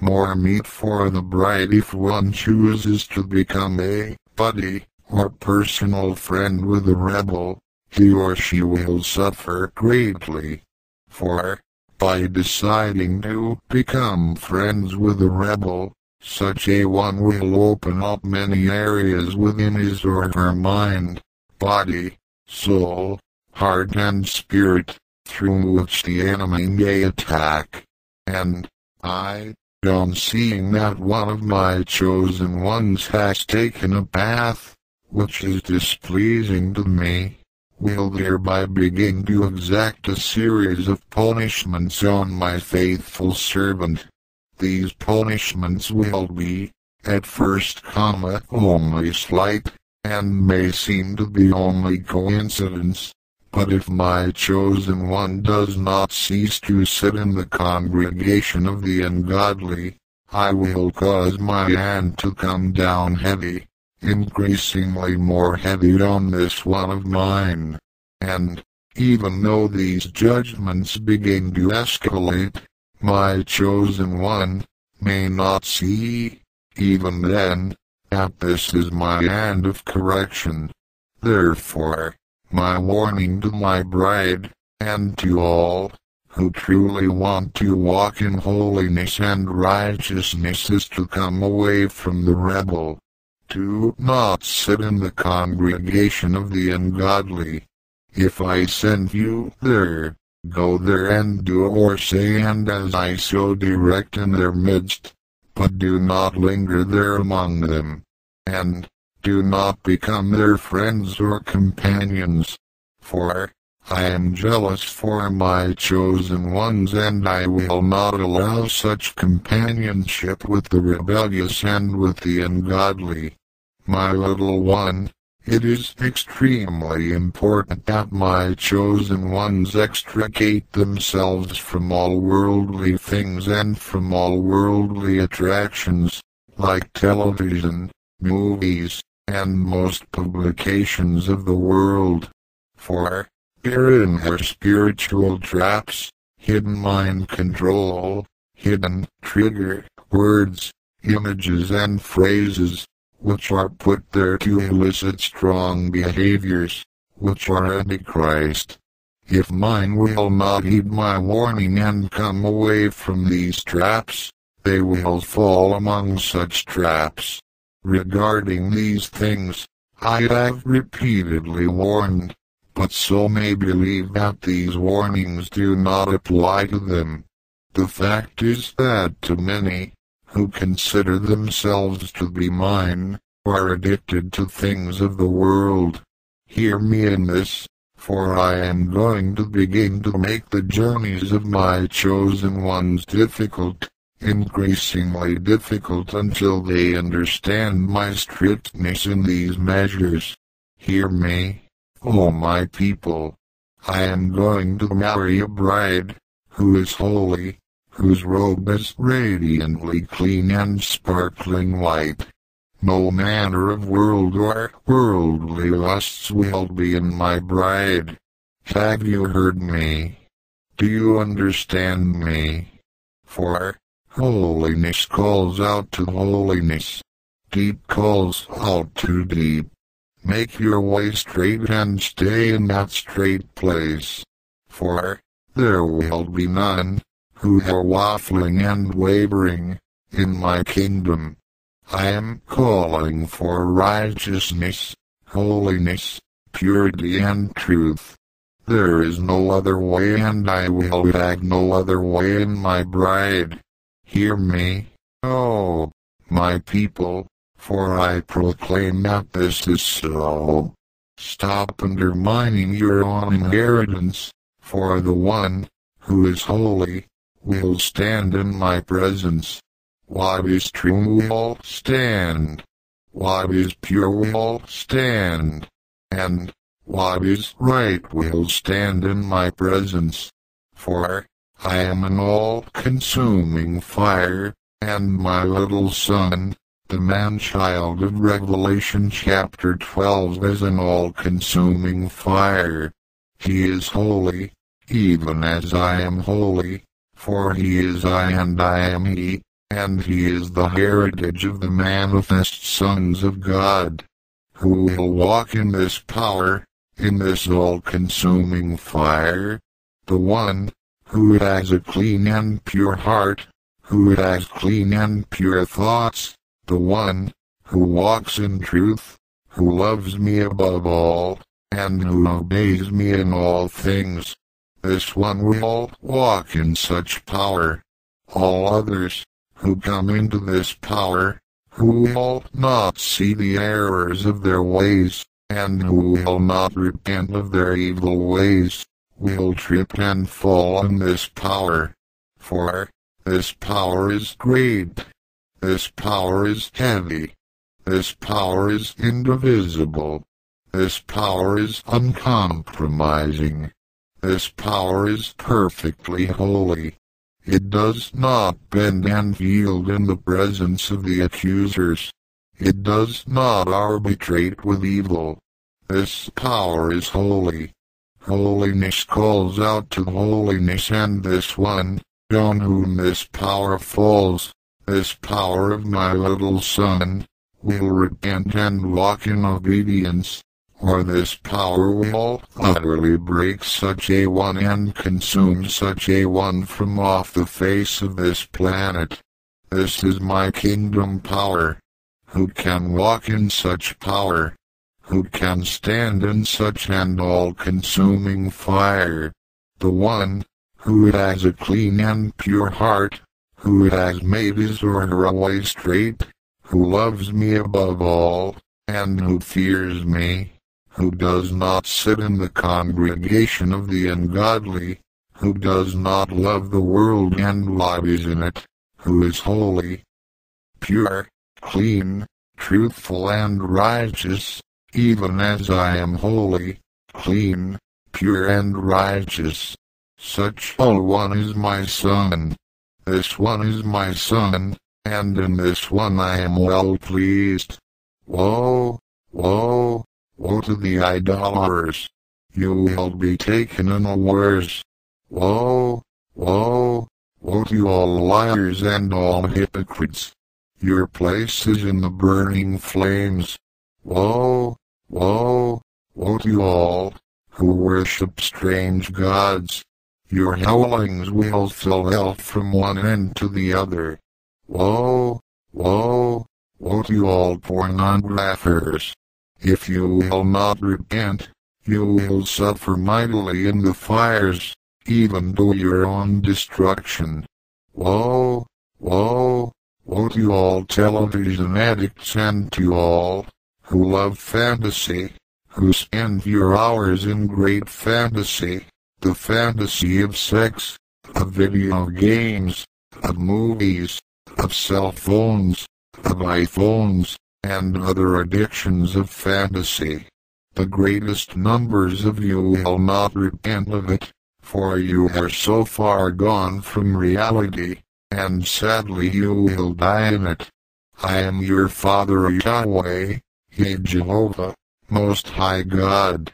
more meat for the bride if one chooses to become a buddy or personal friend with a rebel. He or she will suffer greatly. For, by deciding to become friends with a rebel, such a one will open up many areas within his or her mind, body, soul, heart and spirit, through which the enemy may attack. And, on seeing that one of my chosen ones has taken a path, which is displeasing to me, will thereby begin to exact a series of punishments on my faithful servant. These punishments will be, at first, only slight, and may seem to be only coincidence. But if my chosen one does not cease to sit in the congregation of the ungodly, I will cause my hand to come down heavy, increasingly more heavy on this one of mine. And, even though these judgments begin to escalate, my chosen one may not see, even then, that this is my hand of correction. Therefore, my warning to my bride, and to all who truly want to walk in holiness and righteousness, is to come away from the rebel. Do not sit in the congregation of the ungodly. If I send you there, go there and do or say and as I so direct in their midst, but do not linger there among them. And, do not become their friends or companions. For, I am jealous for my chosen ones and I will not allow such companionship with the rebellious and with the ungodly. My little one, it is extremely important that my chosen ones extricate themselves from all worldly things and from all worldly attractions, like television, movies, and most publications of the world. For, herein are spiritual traps, hidden mind control, hidden trigger words, images and phrases, which are put there to elicit strong behaviors, which are Antichrist. If mine will not heed my warning and come away from these traps, they will fall among such traps. Regarding these things, I have repeatedly warned, but some may believe that these warnings do not apply to them. The fact is that to many, who consider themselves to be mine, are addicted to things of the world. Hear me in this, for I am going to begin to make the journeys of my chosen ones difficult, increasingly difficult until they understand my strictness in these measures. Hear me, O my people. I am going to marry a bride, who is holy, whose robe is radiantly clean and sparkling white. No manner of world or worldly lusts will be in my bride. Have you heard me? Do you understand me? For, holiness calls out to holiness. Deep calls out to deep. Make your way straight and stay in that straight place. For, there will be none, who are waffling and wavering, in my kingdom. I am calling for righteousness, holiness, purity and truth. There is no other way and I will have no other way in my bride. Hear me, oh, my people, for I proclaim that this is so. Stop undermining your own inheritance, for the one, who is holy, will stand in my presence. What is true will stand. What is pure will stand. And, what is right will stand in my presence. For, I am an all-consuming fire, and my little son, the man-child of Revelation chapter 12 is an all-consuming fire. He is holy, even as I am holy, for he is I and I am he, and he is the heritage of the manifest sons of God, who will walk in this power, in this all-consuming fire. The one who has a clean and pure heart, who has clean and pure thoughts, the one who walks in truth, who loves me above all, and who obeys me in all things. This one will walk in such power. All others who come into this power, who will not see the errors of their ways, and who will not repent of their evil ways, will trip and fall in this power. For this power is great. This power is heavy. This power is indivisible. This power is uncompromising. This power is perfectly holy. It does not bend and yield in the presence of the accusers. It does not arbitrate with evil. This power is holy. Holiness calls out to holiness, and this one, on whom this power falls, this power of my little son, will repent and walk in obedience, or this power will utterly break such a one and consume such a one from off the face of this planet. This is my kingdom power. Who can walk in such power? Who can stand in such an all-consuming fire? The one who has a clean and pure heart, who has made his or her way straight, who loves me above all, and who fears me, who does not sit in the congregation of the ungodly, who does not love the world and lobbies in it, who is holy, pure, clean, truthful and righteous, even as I am holy, clean, pure and righteous. Such a one is my son. This one is my son, and in this one I am well pleased. Woe, woe, woe to the idolaters! You will be taken unawares. Woe, woe, woe to all liars and all hypocrites! Your place is in the burning flames. Woe, woe, woe to all who worship strange gods! Your howlings will fill hell from one end to the other. Woe, woe, woe to all pornographers! If you will not repent, you will suffer mightily in the fires, even to your own destruction. Woe, woe, woe to all television addicts and to all who love fantasy, who spend your hours in great fantasy, the fantasy of sex, of video games, of movies, of cell phones, of iPhones, and other addictions of fantasy. The greatest numbers of you will not repent of it, for you are so far gone from reality, and sadly you will die in it. I am your Father Yahweh, Ye Jehovah, Most High God.